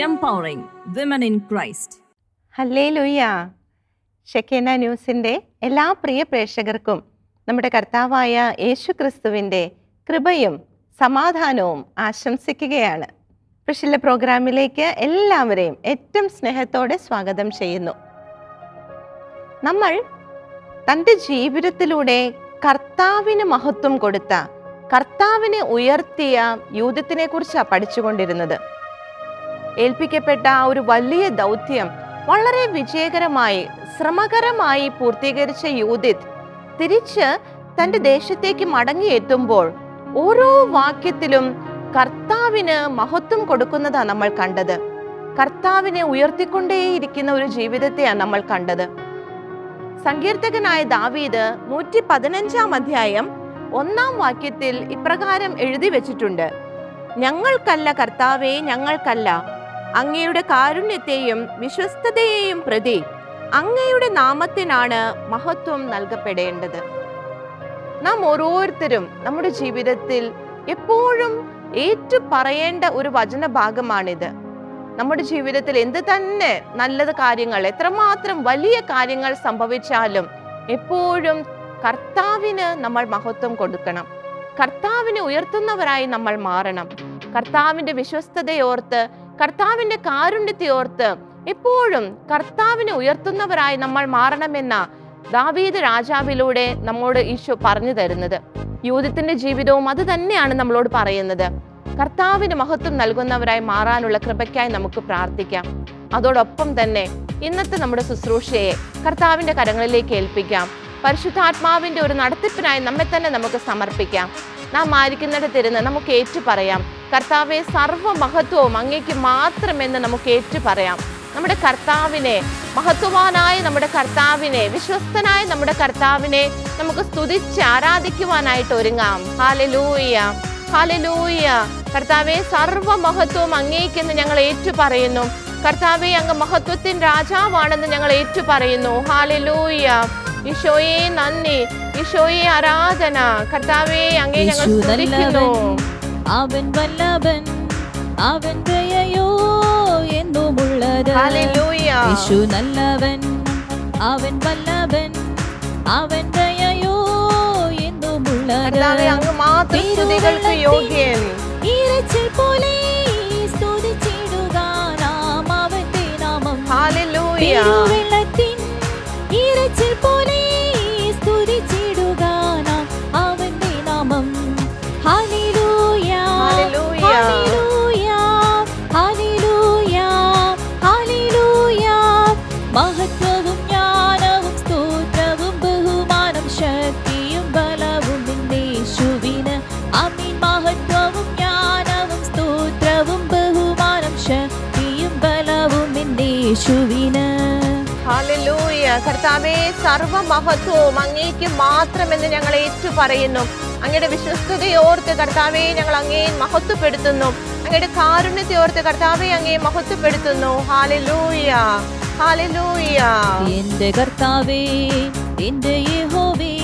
empowering women in Christ. Hallelujah. Shekinah ന്യൂസിൻ്റെ എല്ലാ പ്രിയ പ്രേക്ഷകർക്കും നമ്മുടെ കർത്താവായ യേശു ക്രിസ്തുവിൻ്റെ കൃപയും സമാധാനവും ആശംസിക്കുകയാണ്. സ്പെഷ്യൽ പ്രോഗ്രാമിലേക്ക് എല്ലാവരെയും ഏറ്റവും സ്നേഹത്തോടെ സ്വാഗതം ചെയ്യുന്നു. നമ്മൾ തൻ്റെ ജീവിതത്തിലൂടെ കർത്താവിന് മഹത്വം കൊടുത്ത, കർത്താവിനെ ഉയർത്തിയ യൂദത്തിനെ കുറിച്ചാണ് പഠിച്ചുകൊണ്ടിരുന്നത്. ഏൽപ്പിക്കപ്പെട്ട ആ ഒരു വലിയ ദൗത്യം വളരെ വിജയകരമായി, ശ്രമകരമായി പൂർത്തീകരിച്ച യൂദിത് തിരിച്ച് തൻ്റെ ദേശത്തേക്ക് മടങ്ങിയെത്തുമ്പോൾ ഓരോ വാക്യത്തിലും കർത്താവിന് മഹത്വം കൊടുക്കുന്നതാണ് നമ്മൾ കണ്ടത്. കർത്താവിനെ ഉയർത്തിക്കൊണ്ടേയിരിക്കുന്ന ഒരു ജീവിതത്തെയാണ് നമ്മൾ കണ്ടത്. സങ്കീർത്തകനായ ദാവീദ് 115 അധ്യായം 1 വാക്യത്തിൽ ഇപ്രകാരം എഴുതി വെച്ചിട്ടുണ്ട്: ഞങ്ങൾക്കല്ല കർത്താവേ, ഞങ്ങൾക്കല്ല, അങ്ങയുടെ കാരുണ്യത്തെയും വിശ്വസ്തതയെയും പ്രതി അങ്ങയുടെ നാമത്തിനാണ് മഹത്വം നൽകപ്പെടേണ്ടത്. നാം ഓരോരുത്തരും നമ്മുടെ ജീവിതത്തിൽ എപ്പോഴും ഏറ്റു പറയേണ്ട ഒരു വചനഭാഗമാണിത്. നമ്മുടെ ജീവിതത്തിൽ എന്ത് തന്നെ നല്ലത് കാര്യങ്ങൾ, എത്രമാത്രം വലിയ കാര്യങ്ങൾ സംഭവിച്ചാലും എപ്പോഴും കർത്താവിന് നമ്മൾ മഹത്വം കൊടുക്കണം. കർത്താവിനെ ഉയർത്തുന്നവരായി നമ്മൾ മാറണം. കർത്താവിൻ്റെ വിശ്വസ്തതയോർത്ത്, കർത്താവിൻ്റെ കാരുണ്യത്തെ ഓർത്ത് എപ്പോഴും കർത്താവിനെ ഉയർത്തുന്നവരായി നമ്മൾ മാറണമെന്ന ദാവീദ് രാജാവിലൂടെ നമ്മോട് ഈശോ പറഞ്ഞു തരുന്നത്. യൂദത്തിന്റെ ജീവിതവും അത് തന്നെയാണ് നമ്മളോട് പറയുന്നത്. കർത്താവിന് മഹത്വം നൽകുന്നവരായി മാറാനുള്ള കൃപയ്ക്കായി നമുക്ക് പ്രാർത്ഥിക്കാം. അതോടൊപ്പം തന്നെ ഇന്നത്തെ നമ്മുടെ ശുശ്രൂഷയെ കർത്താവിൻ്റെ കരങ്ങളിലേക്ക് ഏൽപ്പിക്കാം. പരിശുദ്ധാത്മാവിൻ്റെ ഒരു നടത്തിപ്പിനായി നമ്മെ തന്നെ നമുക്ക് സമർപ്പിക്കാം. നാം ആയിരിക്കുന്നിടത്തിരുന്ന് നമുക്ക് ഏറ്റു പറയാം: കർത്താവെ, സർവ്വ മഹത്വവും അങ്ങേക്ക് മാത്രമെന്ന് നമുക്ക് ഏറ്റു പറയാം. നമ്മുടെ കർത്താവിനെ, മഹത്വവാനായ നമ്മുടെ കർത്താവിനെ, വിശ്വസ്തനായ നമ്മുടെ കർത്താവിനെ നമുക്ക് സ്തുതിച്ച് ആരാധിക്കുവാനായിട്ട് ഒരുങ്ങാം. Hallelujah, hallelujah. കർത്താവെ, സർവ്വ മഹത്വവും അങ്ങേക്കെന്ന് ഞങ്ങൾ ഏറ്റു പറയുന്നു. കർത്താവെ, അങ്ങ് മഹത്വത്തിൻ രാജാവാണെന്ന് ഞങ്ങൾ ഏറ്റു പറയുന്നു. ഹല്ലേലൂയ. ഈശോയെ നന്ദി, ഈശോയെ ആരാധന. കർത്താവെ, അങ്ങേ ഞങ്ങൾ സ്തുതിക്കുന്നു. അവൻ വല്ലഭൻ, അവൻ ദയയോ എന്നുമുള്ളത്. യേശു നല്ലവൻ, അവൻ വല്ലഭൻ, അവൻ ദയയോ എന്നുമുള്ളത്. അങ്ങ് മാത്രം സ്തുതികൾക്ക് യോഗ്യൻ. ഇരച്ചിൽ പോലെ സ്തുതിച്ചിടുക നാം അവന്റെ നാമം. വെള്ളത്തിൻ ഇരച്ചിൽ പോലെ സ്തുതിച്ചിടുക നാം അവന്റെ നാമം. Hallelujah, hallelujah, hallelujah, hallelujah. മഹത്വവും ജ്ഞാനവും സ്തോത്രവും ബഹുമാനം ശക്തിയും ബലവും യേശുവിന്. ആമേൻ. മഹത്വവും ജ്ഞാനവും സ്തോത്രവും ബഹുമാനം ശക്തിയും ബലവും യേശുവിന്. ഹല്ലേലൂയ. കർത്താവേ, സർവ്വ മഹത്വവും അങ്ങേക്ക് മാത്രമെന്ന് ഞങ്ങൾ ഏറ്റു പറയുന്നു. അങ്ങയുടെ വിശ്വസ്തതയോർത്ത് കർത്താവെ ഞങ്ങൾ അങ്ങേ മഹത്വപ്പെടുത്തുന്നു. അങ്ങയുടെ കാരുണ്യത്തെ ഓർത്ത് കർത്താവെ അങ്ങേ മഹത്വപ്പെടുത്തുന്നു. Hallelujah, hallelujah. എന്റെ കർത്താവേ, എന്റെ യഹോവേ,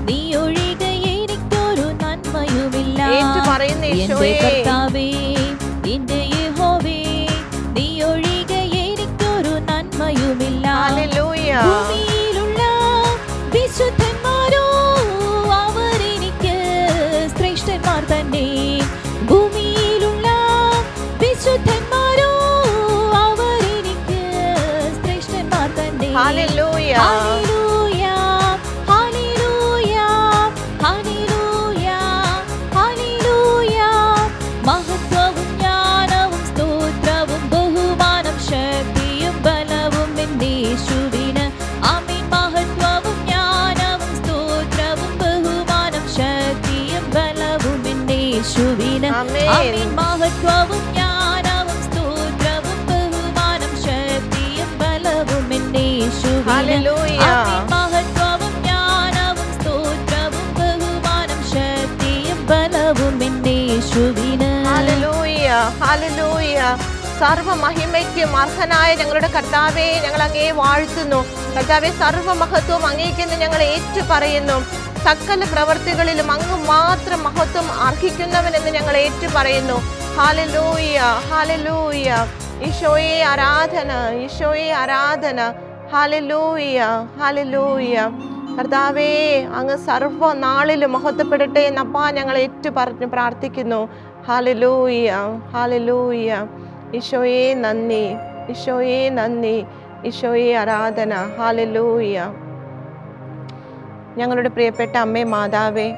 നീ ഒഴികെ എനിക്കൊരു നന്മയുമില്ല. എന്റെ കർത്താവേ, എന്റെ യഹോവേ, നീ ഒഴികെ എനിക്കൊരു നന്മയുമില്ല. ഹല്ലേലൂയ. ഭൂമിയിലുള്ള വിശുദ്ധന്മാരോ അവരെനിക്ക് ശ്രേഷ്ഠന്മാർ തന്നെ. ഭൂമിയിലുള്ള വിശുദ്ധന്മാരോ അവരെനിക്ക് ശ്രേഷ്ഠന്മാർ തന്നെ. Hallelujah, hallelujah, hallelujah, hallelujah, hallelujah. മഹത്വവും ജ്ഞാനവും സ്തോത്രവും ബഹുമാനം ശക്തിയും ബലവും യേശുവിന്. ആമേൻ. മഹത്വവും ജ്ഞാനവും സ്തോത്രവും ബഹുമാനം ശക്തിയും ബലവും യേശുവിന്. ആമേൻ. മഹത്വവും ജ്ഞാനവും സ്തോത്രവും ബഹുമാനം ശക്തിയും ബലവും യേശുവിന്. ആമേൻ. മഹത്വവും ജ്ഞാനവും സ്തോത്രവും ബഹുമാനം ശക്തിയും ബലവും യേശുവിന്. Hallelujah, hallelujah. സർവ്വ മഹിമയ്ക്കും അർഹനായ ഞങ്ങളുടെ കർത്താവെ ഞങ്ങൾ അങ്ങേ വാഴ്ത്തുന്നു. കർത്താവെ, സർവ്വ മഹത്വവും അങ്ങേക്കെന്ന് ഞങ്ങൾ ഏറ്റു പറയുന്നു. സകല പ്രവർത്തികളിലും അങ്ങ് മാത്രം മഹത്വം അർഹിക്കുന്നവനെന്ന് ഞങ്ങൾ ഏറ്റു പറയുന്നു. Hallelujah, hallelujah. ഈശോയെ ആരാധന, ഈശോയെ ആരാധന. Hallelujah, hallelujah. കർത്താവേ, അങ്ങ് സർവ്വ നാളിലും മഹത്വപ്പെടട്ടെ എന്നപ്പാ ഞങ്ങൾ പറഞ്ഞു പ്രാർത്ഥിക്കുന്നു. Hallelujah, hallelujah. ഈശോയെ നന്ദി, ഈശോയെ നന്ദി, ഈശോയെ ആരാധന. ഹല്ലേലൂയ. ഞങ്ങളുടെ പ്രിയപ്പെട്ട അമ്മേ മാതാവേ,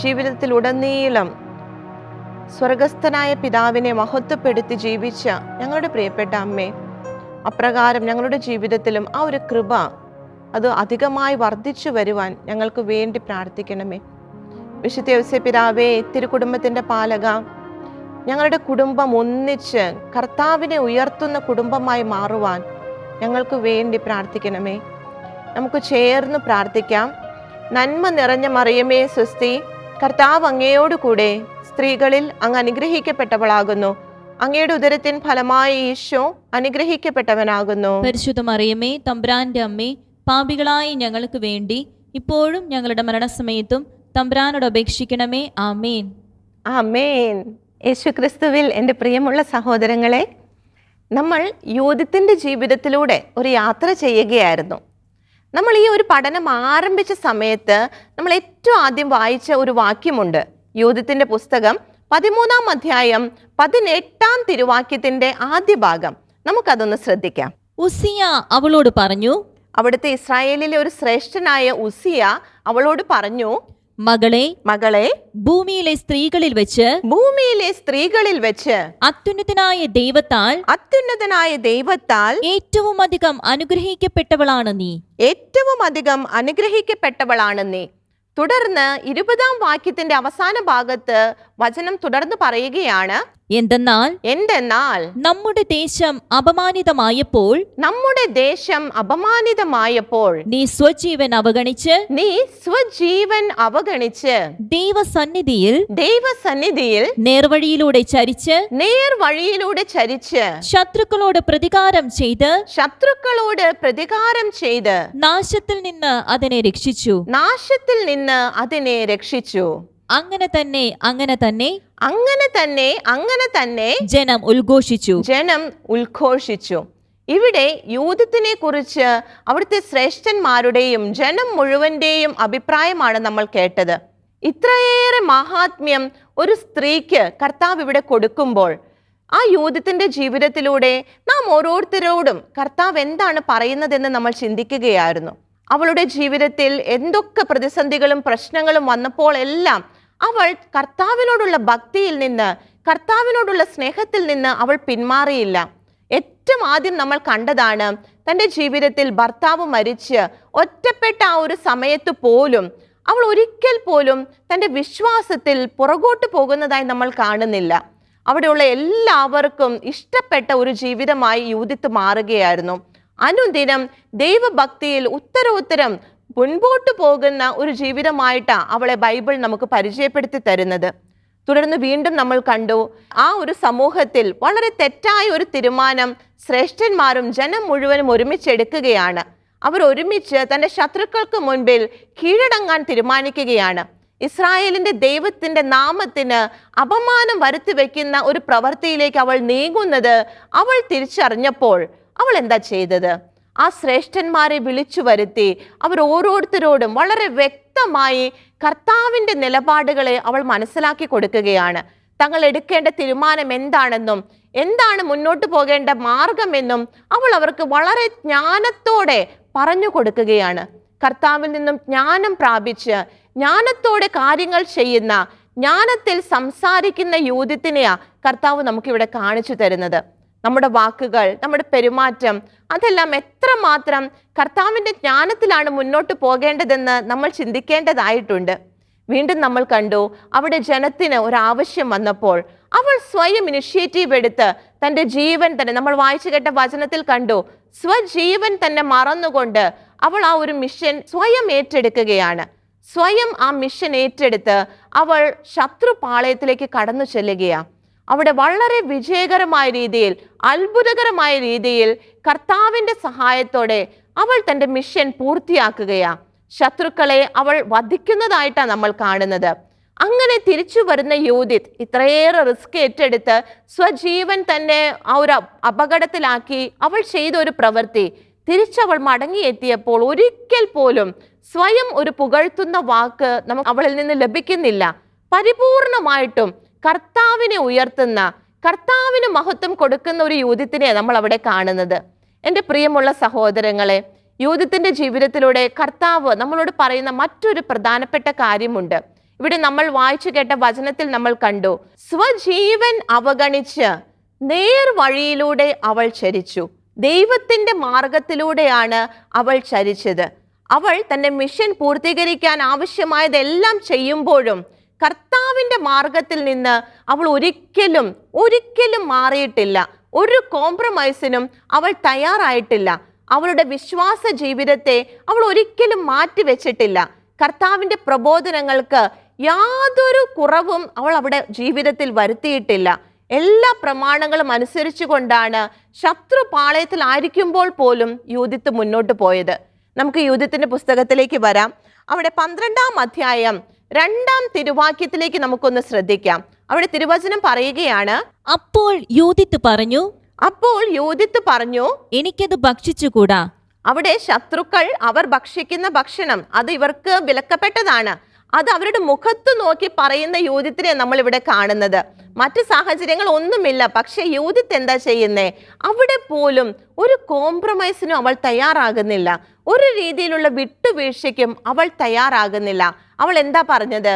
ജീവിതത്തിൽ ഉടനീളം സ്വർഗസ്ഥനായ പിതാവിനെ മഹത്വപ്പെടുത്തി ജീവിച്ച ഞങ്ങളുടെ പ്രിയപ്പെട്ട അമ്മേ, അപ്രകാരം ഞങ്ങളുടെ ജീവിതത്തിലും ആ ഒരു കൃപ അത് അധികമായി വർദ്ധിച്ചു വരുവാൻ ഞങ്ങൾക്ക് വേണ്ടി പ്രാർത്ഥിക്കണമേ. വിശുദ്ധ ഔസേപ്പ് പിതാവേ, തിരുക്കുടുംബത്തിൻ്റെ പാലക, ഞങ്ങളുടെ കുടുംബം ഒന്നിച്ച് കർത്താവിനെ ഉയർത്തുന്ന കുടുംബമായി മാറുവാൻ ഞങ്ങൾക്ക് വേണ്ടി പ്രാർത്ഥിക്കണമേ. നമുക്ക് ചേർന്ന് പ്രാർത്ഥിക്കാം. നന്മ നിറഞ്ഞ മറിയമേ സ്വസ്തി, കർത്താവ് അങ്ങയോട് കൂടെ, സ്ത്രീകളിൽ അങ്ങ് അനുഗ്രഹിക്കപ്പെട്ടവളാകുന്നു. അങ്ങയുടെ ഉദരത്തിൻ ഫലമായി ഈശോ അനുഗ്രഹിക്കപ്പെട്ടവനാകുന്നു. പരിശുദ്ധ മറിയമേ, തമ്പുരാന്റെ അമ്മേ, പാപികളായി ഞങ്ങൾക്ക് വേണ്ടി ഇപ്പോഴും ഞങ്ങളുടെ മരണസമയത്തും തമ്പുരാനോട് അപേക്ഷിക്കണമേ. ആമേൻ, ആമേൻ. യേശുക്രിസ്തുവിൽ എൻ്റെ പ്രിയമുള്ള സഹോദരങ്ങളെ, നമ്മൾ യൂഥിത്തിൻ്റെ ജീവിതത്തിലൂടെ ഒരു യാത്ര ചെയ്യുകയായിരുന്നു. നമ്മൾ ഈ ഒരു പഠനം ആരംഭിച്ച സമയത്ത് നമ്മൾ ഏറ്റവും ആദ്യം വായിച്ച ഒരു വാക്യമുണ്ട്. യൂഥിത്തിൻ്റെ പുസ്തകം 13-ാം അധ്യായം 18-ാം തിരുവാക്യത്തിൻ്റെ ആദ്യ ഭാഗം. നമുക്കതൊന്ന് ശ്രദ്ധിക്കാം. ഉസിയ അവളോട് പറഞ്ഞു, അവിടുത്തെ ഇസ്രായേലിലെ ഒരു ശ്രേഷ്ഠനായ ഉസിയ അവളോട് പറഞ്ഞു, മകളെ, ഭൂമിയിലെ സ്ത്രീകളിൽ വെച്ച് അത്യുന്നതനായ ദൈവത്താൽ ഏറ്റവും അധികം അനുഗ്രഹിക്കപ്പെട്ടവളാണ് നീ. തുടർന്ന് 20-ാം വാക്യത്തിന്റെ അവസാന ഭാഗത്ത് വചനം തുടർന്ന് പറയുകയാണ്, എന്തെന്നാൽ നമ്മുടെ ദേശം അപമാനിതമായപ്പോൾ നീ സ്വജീവൻ അവഗണിച്ച് ദൈവസന്നിധിയിൽ നേർവഴിയിലൂടെ ചരിച്ച് ശത്രുക്കളോട് പ്രതികാരം ചെയ്ത് നാശത്തിൽ നിന്ന് അതിനെ രക്ഷിച്ചു. അങ്ങനെ തന്നെ ജനം ഉദ്ഘോഷിച്ചു. ഇവിടെ യൂഥത്തിനെ കുറിച്ച് അവിടുത്തെ ശ്രേഷ്ഠന്മാരുടെയും ജനം മുഴുവന്റെയും അഭിപ്രായമാണ് നമ്മൾ കേട്ടത്. ഇത്രയേറെ മഹാത്മ്യം ഒരു സ്ത്രീക്ക് കർത്താവ് ഇവിടെ കൊടുക്കുമ്പോൾ ആ യൂഥത്തിന്റെ ജീവിതത്തിലൂടെ നാം ഓരോരുത്തരോടും കർത്താവ് എന്താണ് പറയുന്നതെന്ന് നമ്മൾ ചിന്തിക്കുകയായിരുന്നു. അവളുടെ ജീവിതത്തിൽ എന്തൊക്കെ പ്രതിസന്ധികളും പ്രശ്നങ്ങളും വന്നപ്പോൾ എല്ലാം അവൾ കർത്താവിനോടുള്ള ഭക്തിയിൽ നിന്ന്, കർത്താവിനോടുള്ള സ്നേഹത്തിൽ നിന്ന് അവൾ പിന്മാറിയില്ല. ഏറ്റവും ആദ്യം നമ്മൾ കണ്ടതാണ്, തൻ്റെ ജീവിതത്തിൽ ഭർത്താവ് മരിച്ച് ഒറ്റപ്പെട്ട ആ ഒരു സമയത്ത് പോലും അവൾ ഒരിക്കൽ പോലും തൻ്റെ വിശ്വാസത്തിൽ പുറകോട്ട് പോകുന്നതായി നമ്മൾ കാണുന്നില്ല. അവിടെയുള്ള എല്ലാവർക്കും ഇഷ്ടപ്പെട്ട ഒരു ജീവിതമായി യൂഥിത്ത് മാറുകയായിരുന്നു. അനുദിനം ദൈവഭക്തിയിൽ ഉത്തരോത്തരം മുൻപോട്ട് പോകുന്ന ഒരു ജീവിതമായിട്ടാണ് അവളെ ബൈബിൾ നമുക്ക് പരിചയപ്പെടുത്തി തരുന്നത്. തുടർന്ന് വീണ്ടും നമ്മൾ കണ്ടു, ആ ഒരു സമൂഹത്തിൽ വളരെ തെറ്റായ ഒരു തീരുമാനം ശ്രേഷ്ഠന്മാരും ജനം മുഴുവനും ഒരുമിച്ചെടുക്കുകയാണ്. അവർ ഒരുമിച്ച് തൻ്റെ ശത്രുക്കൾക്ക് മുൻപിൽ കീഴടങ്ങാൻ തീരുമാനിക്കുകയാണ്. ഇസ്രായേലിന്റെ ദൈവത്തിന്റെ നാമത്തിന് അപമാനം വരുത്തി വെക്കുന്ന ഒരു പ്രവൃത്തിയിലേക്ക് അവൾ നീങ്ങുന്നത് അവൾ തിരിച്ചറിഞ്ഞപ്പോൾ അവൾ എന്താ ചെയ്തത്? ആ ശ്രേഷ്ഠന്മാരെ വിളിച്ചു വരുത്തി അവർ ഓരോരുത്തരോടും വളരെ വ്യക്തമായി കർത്താവിൻ്റെ നിലപാടുകളെ അവൾ മനസ്സിലാക്കി കൊടുക്കുകയാണ്. തങ്ങൾ എടുക്കേണ്ട തീരുമാനം എന്താണെന്നും എന്താണ് മുന്നോട്ട് പോകേണ്ട മാർഗമെന്നും അവൾ അവർക്ക് വളരെ ജ്ഞാനത്തോടെ പറഞ്ഞു കൊടുക്കുകയാണ്. കർത്താവിൽ നിന്നും ജ്ഞാനം പ്രാപിച്ച് ജ്ഞാനത്തോടെ കാര്യങ്ങൾ ചെയ്യുന്ന, ജ്ഞാനത്തിൽ സംസാരിക്കുന്ന യൂഥത്തിനെയാ കർത്താവ് നമുക്കിവിടെ കാണിച്ചു തരുന്നത്. നമ്മുടെ വാക്കുകൾ, നമ്മുടെ പെരുമാറ്റം, അതെല്ലാം എത്രമാത്രം കർത്താവിൻ്റെ ജ്ഞാനത്തിലാണ് മുന്നോട്ട് പോകേണ്ടതെന്ന് നമ്മൾ ചിന്തിക്കേണ്ടതായിട്ടുണ്ട്. വീണ്ടും നമ്മൾ കണ്ടു, അവിടെ ജനത്തിന് ഒരാവശ്യം വന്നപ്പോൾ അവൾ സ്വയം ഇനിഷ്യേറ്റീവ് എടുത്ത് തൻ്റെ ജീവൻ തന്നെ, നമ്മൾ വായിച്ചു കേട്ട വചനത്തിൽ കണ്ടു, സ്വജീവൻ തന്നെ മറന്നുകൊണ്ട് അവൾ ആ ഒരു മിഷൻ സ്വയം ഏറ്റെടുക്കുകയാണ്. സ്വയം ആ മിഷൻ ഏറ്റെടുത്ത് അവൾ ശത്രുപാളയത്തിലേക്ക് കടന്നു ചെല്ലുകയാണ്. അവിടെ വളരെ വിജയകരമായ രീതിയിൽ, അത്ഭുതകരമായ രീതിയിൽ കർത്താവിൻ്റെ സഹായത്തോടെ അവൾ തൻ്റെ മിഷൻ പൂർത്തിയാക്കുകയാണ്. ശത്രുക്കളെ അവൾ വധിക്കുന്നതായിട്ടാണ് നമ്മൾ കാണുന്നത്. അങ്ങനെ തിരിച്ചു വരുന്ന യൂദിത്ത് ഇത്രയേറെ റിസ്ക് ഏറ്റെടുത്ത് സ്വജീവൻ തന്നെ ആ ഒരു അപകടത്തിലാക്കി അവൾ ചെയ്ത ഒരു പ്രവൃത്തി, തിരിച്ചവൾ മടങ്ങിയെത്തിയപ്പോൾ ഒരിക്കൽ പോലും സ്വയം ഒരു പുകഴ്ത്തുന്ന വാക്ക് നമുക്ക് അവളിൽ നിന്ന് ലഭിക്കുന്നില്ല. പരിപൂർണമായിട്ടും കർത്താവിനെ ഉയർത്തുന്ന, കർത്താവിന് മഹത്വം കൊടുക്കുന്ന ഒരു യൂദിത്തിനെ നമ്മൾ അവിടെ കാണുന്നത്. എൻ്റെ പ്രിയമുള്ള സഹോദരങ്ങളെ, യൂദിത്തിന്റെ ജീവിതത്തിലൂടെ കർത്താവ് നമ്മളോട് പറയുന്ന മറ്റൊരു പ്രധാനപ്പെട്ട കാര്യമുണ്ട്. ഇവിടെ നമ്മൾ വായിച്ചു കേട്ട വചനത്തിൽ നമ്മൾ കണ്ടു, സ്വജീവൻ അവഗണിച്ച് നേർവഴിയിലൂടെ അവൾ ചരിച്ചു. ദൈവത്തിന്റെ മാർഗത്തിലൂടെയാണ് അവൾ ചരിച്ചത്. അവൾ തന്റെ മിഷൻ പൂർത്തീകരിക്കാൻ ആവശ്യമായതെല്ലാം ചെയ്യുമ്പോഴും കർത്താവിന്റെ മാർഗത്തിൽ നിന്ന് അവൾ ഒരിക്കലും മാറിയിട്ടില്ല. ഒരു കോംപ്രമൈസിനും അവൾ തയ്യാറായിട്ടില്ല. അവളുടെ വിശ്വാസ ജീവിതത്തെ അവൾ ഒരിക്കലും മാറ്റിവെച്ചിട്ടില്ല. കർത്താവിന്റെ പ്രബോധനങ്ങൾക്ക് യാതൊരു കുറവും അവൾ അവിടെ ജീവിതത്തിൽ വരുത്തിയിട്ടില്ല. എല്ലാ പ്രമാണങ്ങളും അനുസരിച്ചു കൊണ്ടാണ് ശത്രു പാളയത്തിലായിരിക്കുമ്പോൾ പോലും യൂദിത്ത് മുന്നോട്ട് പോയത്. നമുക്ക് യൂദിത്തിന്റെ പുസ്തകത്തിലേക്ക് വരാം. അവിടെ 12-ാം അധ്യായം 2-ാം തിരുവാക്യത്തിലേക്ക് നമുക്കൊന്ന് ശ്രദ്ധിക്കാം. അവിടെ തിരുവചനം പറയുകയാണ്, അപ്പോൾ യൂദിത്ത് പറഞ്ഞു, എനിക്കത് ഭക്ഷിച്ചുകൂടാ. അവിടെ ശത്രുക്കൾ അവർ ഭക്ഷിക്കുന്ന ഭക്ഷണം അത് ഇവർക്ക് വിലക്കപ്പെട്ടതാണ്. അത് അവരുടെ മുഖത്ത് നോക്കി പറയുന്ന യൂദിത്തിനെ നമ്മൾ ഇവിടെ കാണുന്നത്. മറ്റു സാഹചര്യങ്ങൾ ഒന്നുമില്ല. പക്ഷെ യൂദിത്ത് എന്താ ചെയ്യുന്നേ? അവിടെ പോലും ഒരു കോംപ്രമൈസിനും അവൾ തയ്യാറാകുന്നില്ല. ഒരു രീതിയിലുള്ള വിട്ടുവീഴ്ചയ്ക്കും അവൾ തയ്യാറാകുന്നില്ല. അവൾ എന്താ പറഞ്ഞത്?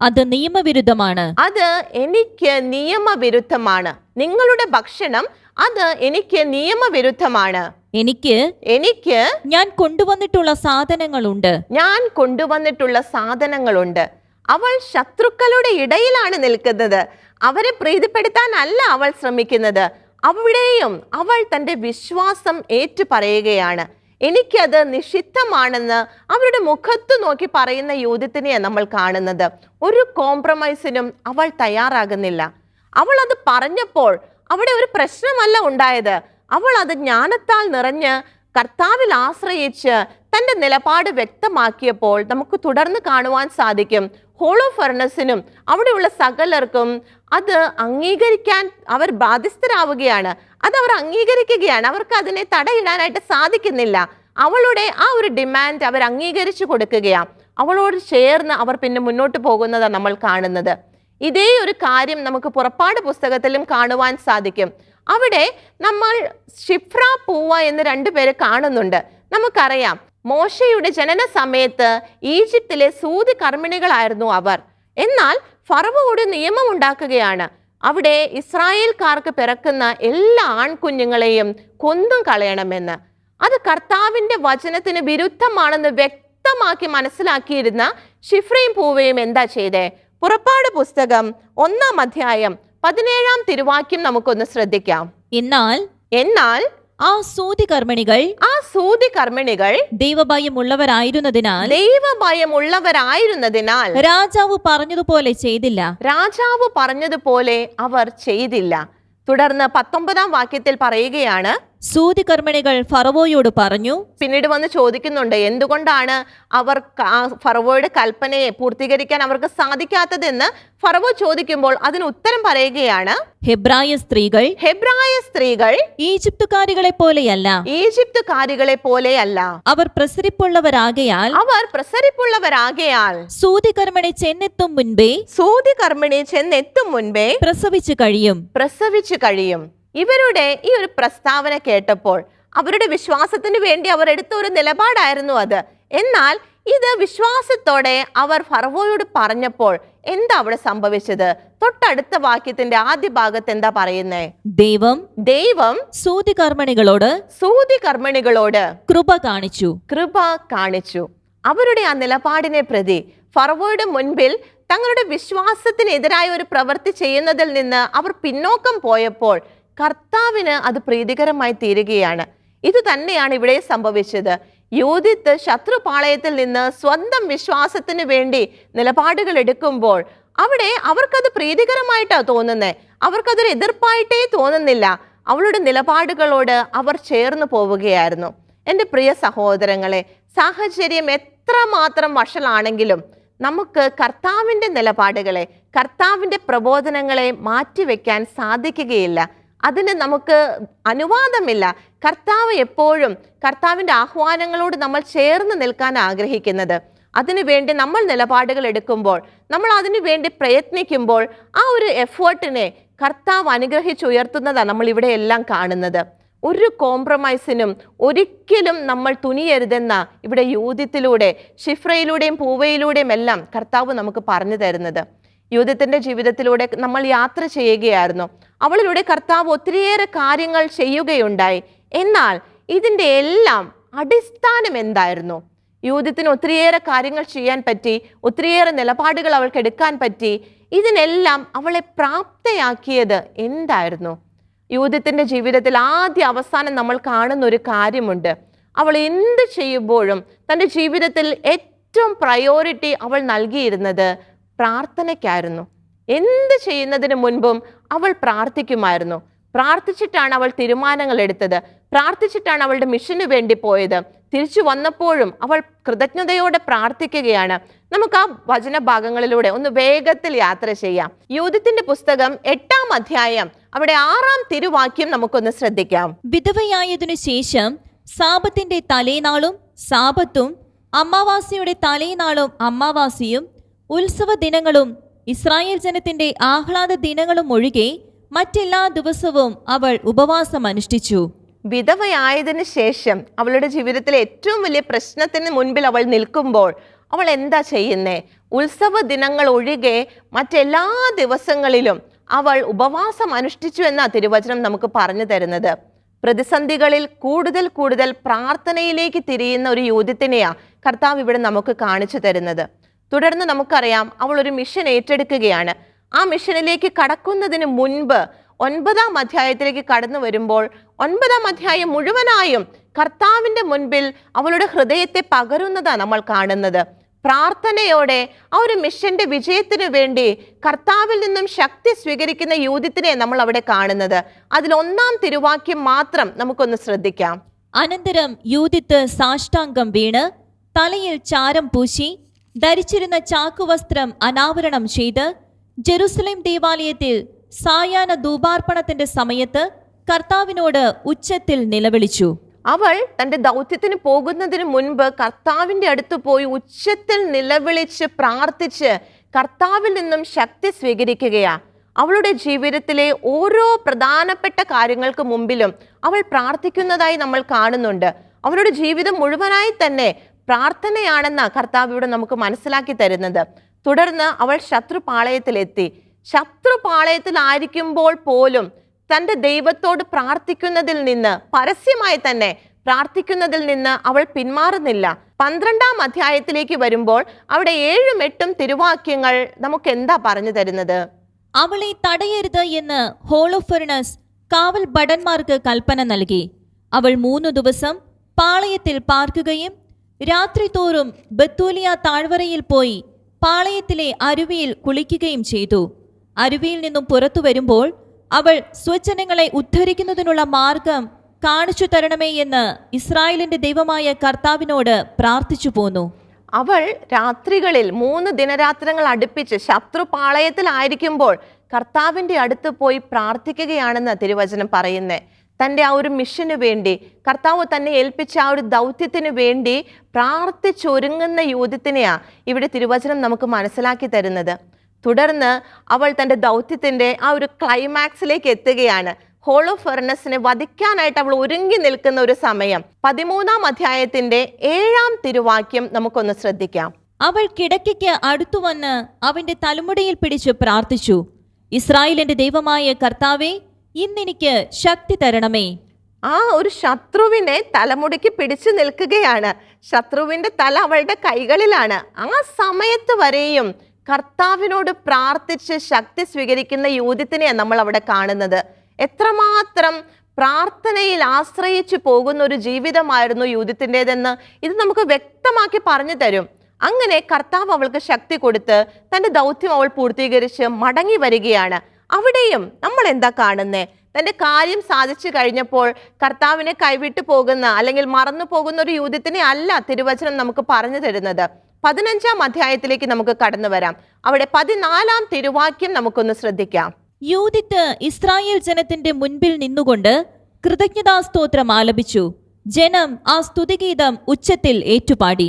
അത് നിയമവിരുദ്ധമാണ്. അത് എനിക്ക് നിയമവിരുദ്ധമാണ്. നിങ്ങളുടെ ഭക്ഷണം അത് എനിക്ക് നിയമവിരുദ്ധമാണ്. എനിക്ക് ഞാൻ കൊണ്ടുവന്നിട്ടുള്ള സാധനങ്ങളുണ്ട്. അവൾ ശത്രുക്കളുടെ ഇടയിലാണ് നിൽക്കുന്നത്. അവരെ പ്രീതിപ്പെടുത്താനല്ല അവൾ ശ്രമിക്കുന്നത്. അവിടെയും അവൾ തന്റെ വിശ്വാസം ഏറ്റുപറയുകയാണ്. എനിക്കത് നിഷിദ്ധമാണെന്ന് അവരുടെ മുഖത്ത് നോക്കി പറയുന്ന യൂദിത്തിനെ നമ്മൾ കാണുന്നത്. ഒരു കോംപ്രമൈസിനും അവൾ തയ്യാറാകുന്നില്ല. അവൾ അത് പറഞ്ഞപ്പോൾ അവിടെ ഒരു പ്രശ്നമല്ല ഉണ്ടായത്. അവൾ അത് ജ്ഞാനത്താൽ നിറഞ്ഞ് കർത്താവിൽ ആശ്രയിച്ച് തൻ്റെ നിലപാട് വ്യക്തമാക്കിയപ്പോൾ നമുക്ക് തുടർന്ന് കാണുവാൻ സാധിക്കും, ഹോളോ ഫർണസിനും അവിടെയുള്ള സകലർക്കും അത് അംഗീകരിക്കാൻ അവർ ബാധ്യസ്ഥരാവുകയാണ്. അത് അവർ അംഗീകരിക്കുകയാണ്. അവർക്ക് അതിനെ തടയിടാനായിട്ട് സാധിക്കുന്നില്ല. അവളുടെ ആ ഒരു ഡിമാൻഡ് അവർ അംഗീകരിച്ചു കൊടുക്കുകയാണ്. അവളോട് ചേർന്ന് അവർ പിന്നെ മുന്നോട്ട് പോകുന്നതാണ് നമ്മൾ കാണുന്നത്. ഇതേ ഒരു കാര്യം നമുക്ക് പുറപ്പാട് പുസ്തകത്തിലും കാണുവാൻ സാധിക്കും. അവിടെ നമ്മൾ ഷിഫ്ര പൂവ എന്ന് 2 പേര് കാണുന്നുണ്ട്. നമുക്കറിയാം, മോശയുടെ ജനന സമയത്ത് ഈജിപ്തിലെ സൂതി കർമ്മിണികളായിരുന്നു അവർ. എന്നാൽ ഫറവോ ഒരു നിയമം ഉണ്ടാക്കുകയാണ്. അവിടെ ഇസ്രായേൽക്കാർക്ക് പിറക്കുന്ന എല്ലാ ആൺകുഞ്ഞുങ്ങളെയും കൊന്നും കളയണമെന്ന്. അത് കർത്താവിന്റെ വചനത്തിന് വിരുദ്ധമാണെന്ന് വ്യക്തമാക്കി മനസ്സിലാക്കിയിരുന്ന ഷിഫ്രയും പൂവയും എന്താ ചെയ്തേ? പുറപ്പാട് പുസ്തകം 1-ാം അധ്യായം 17-ാം തിരുവാക്യം നമുക്കൊന്ന് ശ്രദ്ധിക്കാം. എന്നാൽ ആ സൂതി കർമ്മിണികൾ ദൈവഭയമുള്ളവരായിരുന്നതിനാൽ രാജാവ് പറഞ്ഞതുപോലെ അവർ ചെയ്തില്ല. തുടർന്ന് 19-ാം വാക്യത്തിൽ പറയുകയാണ്, സൂതി കർമ്മിണികൾ ഫറവോയോട് പറഞ്ഞു. പിന്നീട് വന്ന് ചോദിക്കുന്നുണ്ട്, എന്തുകൊണ്ടാണ് അവർ ഫറവോയുടെ കൽപ്പനയെ പൂർത്തീകരിക്കാൻ അവർക്ക് സാധിക്കാത്തതെന്ന് ഫറവോ ചോദിക്കുമ്പോൾ അതിന് ഉത്തരം പറയുകയാണ്, ഹെബ്രായ സ്ത്രീകൾ ഈജിപ്തുകാരികളെ പോലെയല്ല. അവർ പ്രസരിപ്പുള്ളവരാകയാൽ സൂതി കർമ്മിണി ചെന്നെത്തും മുൻപേ പ്രസവിച്ചു കഴിയും. ഇവരുടെ ഈ ഒരു പ്രസ്താവന കേട്ടപ്പോൾ അവരുടെ വിശ്വാസത്തിന് വേണ്ടി അവർ എടുത്ത ഒരു നിലപാടായിരുന്നു അത്. എന്നാൽ ഇത് വിശ്വാസത്തോടെ അവർ ഫറവോയോട് പറഞ്ഞപ്പോൾ എന്താ അവിടെ സംഭവിച്ചത്? തൊട്ടടുത്ത വാക്യത്തിന്റെ ആദ്യ ഭാഗത്ത് എന്താ പറയുന്നേ? ദൈവം സൂതി കർമ്മിണികളോട് കൃപ കാണിച്ചു. അവരുടെ ആ നിലപാടിനെ പ്രതി ഫറവോയുടെ മുൻപിൽ തങ്ങളുടെ വിശ്വാസത്തിനെതിരായ ഒരു പ്രവൃത്തി ചെയ്യുന്നതിൽ നിന്ന് അവർ പിന്നോക്കം പോയപ്പോൾ കർത്താവിന് അത് പ്രീതികരമായി തീരുകയാണ്. ഇത് തന്നെയാണ് ഇവിടെ സംഭവിച്ചത്. യൂദിത്ത് ശത്രുപാളയത്തിൽ നിന്ന് സ്വന്തം വിശ്വാസത്തിന് വേണ്ടി നിലപാടുകൾ എടുക്കുമ്പോൾ അവിടെ അവർക്കത് പ്രീതികരമായിട്ടാണ് തോന്നുന്നത്. അവർക്കതൊരു എതിർപ്പായിട്ടേ തോന്നുന്നില്ല. അവളുടെ നിലപാടുകളോട് അവർ ചേർന്ന് പോവുകയായിരുന്നു. എൻ്റെ പ്രിയ സഹോദരങ്ങളെ, സാഹചര്യം എത്രമാത്രം വഷളാണെങ്കിലും നമുക്ക് കർത്താവിൻ്റെ നിലപാടുകളെ, കർത്താവിൻ്റെ പ്രബോധനങ്ങളെ മാറ്റിവെക്കാൻ സാധിക്കുകയില്ല. അതിന് നമുക്ക് അനുവാദമില്ല. കർത്താവ് എപ്പോഴും കർത്താവിൻ്റെ ആഹ്വാനങ്ങളോട് നമ്മൾ ചേർന്ന് നിൽക്കാൻ ആഗ്രഹിക്കുന്നത്. അതിനുവേണ്ടി നമ്മൾ നിലപാടുകൾ എടുക്കുമ്പോൾ, നമ്മൾ അതിനു വേണ്ടി പ്രയത്നിക്കുമ്പോൾ ആ ഒരു എഫേർട്ടിനെ കർത്താവ് അനുഗ്രഹിച്ചുയർത്തുന്നതാണ് നമ്മൾ ഇവിടെ എല്ലാം കാണുന്നത്. ഒരു കോംപ്രമൈസിനും ഒരിക്കലും നമ്മൾ തുനിയരുതെന്ന ഇവിടെ യൂഥത്തിലൂടെ, ഷിഫ്രയിലൂടെയും പൂവയിലൂടെയും എല്ലാം കർത്താവ് നമുക്ക് പറഞ്ഞു തരുന്നത്. യൂഥത്തിൻ്റെ ജീവിതത്തിലൂടെ നമ്മൾ യാത്ര ചെയ്യുകയായിരുന്നു. അവളിലൂടെ കർത്താവ് ഒത്തിരിയേറെ കാര്യങ്ങൾ ചെയ്യുകയുണ്ടായി. എന്നാൽ ഇതിൻ്റെ എല്ലാം അടിസ്ഥാനം എന്തായിരുന്നു? യൂഥത്തിന് ഒത്തിരിയേറെ കാര്യങ്ങൾ ചെയ്യാൻ പറ്റി, ഒത്തിരിയേറെ നിലപാടുകൾ അവൾക്ക് എടുക്കാൻ പറ്റി. ഇതിനെല്ലാം അവളെ പ്രാപ്തയാക്കിയത് എന്തായിരുന്നു? യൂഥത്തിൻ്റെ ജീവിതത്തിൽ ആദ്യ അവസാനം നമ്മൾ കാണുന്ന ഒരു കാര്യമുണ്ട്. അവൾ എന്ത് ചെയ്യുമ്പോഴും തൻ്റെ ജീവിതത്തിൽ ഏറ്റവും പ്രയോറിറ്റി അവൾ നൽകിയിരുന്നത് പ്രാർത്ഥനയ്ക്കായിരുന്നു. എന്ത് ചെയ്യുന്നതിന് മുൻപും അവൾ പ്രാർത്ഥിക്കുമായിരുന്നു. പ്രാർത്ഥിച്ചിട്ടാണ് അവൾ തീരുമാനങ്ങൾ എടുത്തത്. പ്രാർത്ഥിച്ചിട്ടാണ് അവളുടെ മിഷന് വേണ്ടി പോയത്. തിരിച്ചു വന്നപ്പോഴും അവൾ കൃതജ്ഞതയോടെ പ്രാർത്ഥിക്കുകയാണ്. നമുക്ക് ആ വചന ഭാഗങ്ങളിലൂടെ ഒന്ന് വേഗത്തിൽ യാത്ര ചെയ്യാം. യൂഥത്തിന്റെ പുസ്തകം 8-ാം അധ്യായം അവിടെ 6-ാം തിരുവാക്യം നമുക്കൊന്ന് ശ്രദ്ധിക്കാം. വിധവയായതിനു ശേഷം സാപത്തിന്റെ തലേനാളും സാപത്തും അമാവാസിയുടെ തലേനാളും അമാവാസിയും ഉത്സവ ദിനങ്ങളും ഇസ്രായേൽ ജനത്തിന്റെ ആഹ്ലാദ ദിനങ്ങളും ഒഴികെ മറ്റെല്ലാ ദിവസവും അവൾ ഉപവാസം അനുഷ്ഠിച്ചു. വിധവയായതിനു ശേഷം അവളുടെ ജീവിതത്തിലെ ഏറ്റവും വലിയ പ്രശ്നത്തിന് മുൻപിൽ അവൾ നിൽക്കുമ്പോൾ അവൾ എന്താ ചെയ്യുന്നേ? ഉത്സവ ദിനങ്ങൾ ഒഴികെ മറ്റെല്ലാ ദിവസങ്ങളിലും അവൾ ഉപവാസം അനുഷ്ഠിച്ചു എന്ന തിരുവചനം നമുക്ക് പറഞ്ഞു തരുന്നത്. പ്രതിസന്ധികളിൽ കൂടുതൽ കൂടുതൽ പ്രാർത്ഥനയിലേക്ക് തിരിയുന്ന ഒരു യൂഥത്തിനെയാ കർത്താവ് ഇവിടെ നമുക്ക് കാണിച്ചു തരുന്നത്. തുടർന്ന് നമുക്കറിയാം അവൾ ഒരു മിഷൻ ഏറ്റെടുക്കുകയാണ്. ആ മിഷനിലേക്ക് കടക്കുന്നതിന് മുൻപ് 9-ാം അധ്യായത്തിലേക്ക് കടന്നു വരുമ്പോൾ 9-ാം അധ്യായം മുഴുവനായും കർത്താവിൻ്റെ മുൻപിൽ അവളുടെ ഹൃദയത്തെ പകരുന്നതാണ് നമ്മൾ കാണുന്നത്. പ്രാർത്ഥനയോടെ ആ ഒരു മിഷന്റെ വിജയത്തിനു വേണ്ടി കർത്താവിൽ നിന്നും ശക്തി സ്വീകരിക്കുന്ന യൂഥത്തിനെ നമ്മൾ അവിടെ കാണുന്നത്. അതിൽ 1-ാം തിരുവാക്യം മാത്രം നമുക്കൊന്ന് ശ്രദ്ധിക്കാം. അനന്തരം യൂഥിത്ത് സാഷ്ടാംഗം വീണ് തലയിൽ ചാരം പൂശി ധരിച്ചിരുന്ന ചാക്കുവസ്ത്രം അനാവരണം ചെയ്ത് ജെറുസലേം ദേവാലയത്തിൽ സായാഹ്ന ധൂപാർപ്പണത്തിന്റെ സമയത്ത് കർത്താവിനോട് ഉച്ചത്തിൽ നിലവിളിച്ചു. അവൾ തൻ്റെ ദൗത്യത്തിന് പോകുന്നതിന് മുൻപ് കർത്താവിൻ്റെ അടുത്ത് പോയി ഉച്ചത്തിൽ നിലവിളിച്ച് പ്രാർത്ഥിച്ച് കർത്താവിൽ നിന്നും ശക്തി സ്വീകരിക്കുകയാ. അവളുടെ ജീവിതത്തിലെ ഓരോ പ്രധാനപ്പെട്ട കാര്യങ്ങൾക്ക് മുമ്പിലും അവൾ പ്രാർത്ഥിക്കുന്നതായി നമ്മൾ കാണുന്നുണ്ട്. അവളുടെ ജീവിതം മുഴുവനായി തന്നെ പ്രാർത്ഥനയാണെന്ന കർത്താവ് ഇവിടെ നമുക്ക് മനസ്സിലാക്കി തരുന്നത്. തുടർന്ന് അവൾ ശത്രുപാളയത്തിലെത്തി. ശത്രുപാളയത്തിലായിരിക്കുമ്പോൾ പോലും തൻ്റെ ദൈവത്തോട് പ്രാർത്ഥിക്കുന്നതിൽ നിന്ന്, പരസ്യമായി തന്നെ പ്രാർത്ഥിക്കുന്നതിൽ നിന്ന് അവൾ പിന്മാറുന്നില്ല. 12-ാം അധ്യായത്തിലേക്ക് വരുമ്പോൾ അവിടെ 7-ഉം 8-ഉം തിരുവാക്യങ്ങൾ നമുക്ക് എന്താ പറഞ്ഞു തരുന്നത്? അവളെ തടയരുത് എന്ന് ഹോളോഫെർണസ് കാവൽ ഭടന്മാർക്ക് കൽപ്പന നൽകി. അവൾ 3 ദിവസം പാളയത്തിൽ പാർക്കുകയും രാത്രി തോറും ബത്തൂലിയ താഴ്വരയിൽ പോയി പാളയത്തിലെ അരുവിയിൽ കുളിക്കുകയും ചെയ്തു. അരുവിയിൽ നിന്നും പുറത്തു വരുമ്പോൾ അവൾ സ്വജനങ്ങളെ ഉദ്ധരിക്കുന്നതിനുള്ള മാർഗം കാണിച്ചു തരണമേ എന്ന് ഇസ്രായേലിന്റെ ദൈവമായ കർത്താവിനോട് പ്രാർത്ഥിച്ചു പോന്നു. അവൾ രാത്രികളിൽ 3 ദിനരാത്രങ്ങൾ അടുപ്പിച്ച് ശത്രുപാളയത്തിലായിരിക്കുമ്പോൾ കർത്താവിൻ്റെ അടുത്ത് പോയി പ്രാർത്ഥിക്കുകയാണെന്ന് തിരുവചനം പറയുന്നേ. തൻ്റെ ആ ഒരു മിഷന് വേണ്ടി, കർത്താവ് തന്നെ ഏൽപ്പിച്ച ആ ഒരു ദൗത്യത്തിന് വേണ്ടി പ്രാർത്ഥിച്ചൊരുങ്ങുന്ന യൂഥത്തിനെയാ ഇവിടെ തിരുവചനം നമുക്ക് മനസ്സിലാക്കി തരുന്നത്. തുടർന്ന് അവൾ തൻ്റെ ദൗത്യത്തിൻ്റെ ആ ഒരു ക്ലൈമാക്സിലേക്ക് എത്തുകയാണ്. ഹോളോഫെർണസിനെ വധിക്കാനായിട്ട് അവൾ ഒരുങ്ങി നിൽക്കുന്ന ഒരു സമയം. 13-ാം അധ്യായത്തിന്റെ 7-ാം തിരുവാക്യം നമുക്കൊന്ന് ശ്രദ്ധിക്കാം. അവൾ കിടക്കയ്ക്ക് അടുത്തു വന്ന് അവന്റെ തലമുടിയിൽ പിടിച്ച് പ്രാർത്ഥിച്ചു. ഇസ്രായേലിന്റെ ദൈവമായ കർത്താവേ, ഇന്നെനിക്ക് ശക്തി തരണമേ. ആ ഒരു ശത്രുവിനെ തലമുടിക്ക് പിടിച്ചു നിൽക്കുകയാണ്. ശത്രുവിന്റെ തല അവളുടെ കൈകളിലാണ്. ആ സമയത്ത് വരെയും കർത്താവിനോട് പ്രാർത്ഥിച്ച് ശക്തി സ്വീകരിക്കുന്ന യൂഥത്തിനെയാണ് നമ്മൾ അവിടെ കാണുന്നത്. എത്രമാത്രം പ്രാർത്ഥനയിൽ ആശ്രയിച്ചു പോകുന്ന ഒരു ജീവിതമായിരുന്നു യൂഥത്തിൻ്റെതെന്ന് ഇത് നമുക്ക് വ്യക്തമാക്കി പറഞ്ഞു തരും. അങ്ങനെ കർത്താവ് അവൾക്ക് ശക്തി കൊടുത്ത് തൻ്റെ ദൗത്യം അവൾ പൂർത്തീകരിച്ച് മടങ്ങി വരികയാണ്. അവിടെയും നമ്മൾ എന്താ കാണുന്നേ? തൻ്റെ കാര്യം സാധിച്ചു കഴിഞ്ഞപ്പോൾ കർത്താവിനെ കൈവിട്ടു പോകുന്ന അല്ലെങ്കിൽ മറന്നു പോകുന്ന ഒരു യൂഥത്തിനെ അല്ല തിരുവചനം നമുക്ക് പറഞ്ഞു തരുന്നത്. 15-ാം അധ്യായത്തിലേക്ക് നമുക്ക് കടന്നു വരാം. അവിടെ 14-ാം തിരുവാക്യം നമുക്കൊന്ന് ശ്രദ്ധിക്കാം. യൂദിത്ത് ഇസ്രായേൽ ജനത്തിന്റെ മുൻപിൽ നിന്നുകൊണ്ട് കൃതജ്ഞതാസ്തോത്രം ആലപിച്ചു. ജനം ആ സ്തുതിഗീതം ഉച്ചത്തിൽ ഏറ്റുപാടി.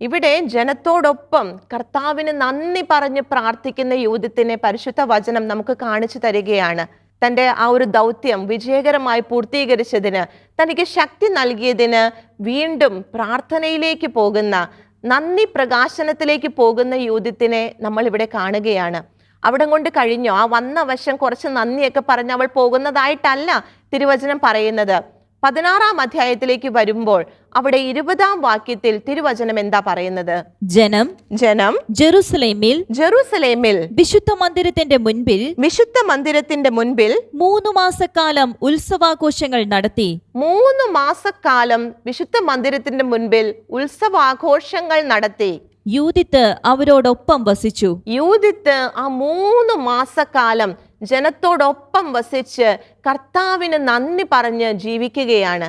ഇവിടെ ജനത്തോടൊപ്പം കർത്താവിന് നന്ദി പറഞ്ഞ് പ്രാർത്ഥിക്കുന്ന യൂദിത്തിനെ പരിശുദ്ധ വചനം നമുക്ക് കാണിച്ചു തരികയാണ്. തൻ്റെ ആ ഒരു ദൗത്യം വിജയകരമായി പൂർത്തീകരിച്ചതിന്, തനിക്ക് ശക്തി നൽകിയതിന് വീണ്ടും പ്രാർത്ഥനയിലേക്ക് പോകുന്ന, നന്ദി പ്രകാശനത്തിലേക്ക് പോകുന്ന യൂദിത്തിനെ നമ്മൾ ഇവിടെ കാണുകയാണ്. അവിടം കൊണ്ട് കഴിഞ്ഞു. ആ വന്ന വശം കുറച്ച് നന്ദിയൊക്കെ പറഞ്ഞ് അവൾ പോകുന്നതായിട്ടല്ല തിരുവചനം പറയുന്നത്. 16-ാം അധ്യായത്തിലേക്ക് വരുമ്പോൾ അവിടെ 20-ാം വാക്യത്തിൽ തിരുവചനം എന്താ പറയുന്നത്? ജനം ജെറുസലേമിൽ വിശുദ്ധ മന്ദിരത്തിന്റെ മുൻപിൽ 3 മാസക്കാലം ഉത്സവാഘോഷങ്ങൾ നടത്തി. 3 മാസക്കാലം വിശുദ്ധ മന്ദിരത്തിന്റെ മുൻപിൽ ഉത്സവാഘോഷങ്ങൾ നടത്തി. യൂദിത്ത് അവരോടൊപ്പം വസിച്ചു. യൂദിത്ത് ആ 3 മാസക്കാലം ജനത്തോടൊപ്പം വസിച്ച് കർത്താവിന് നന്ദി പറഞ്ഞ് ജീവിക്കുകയാണ്.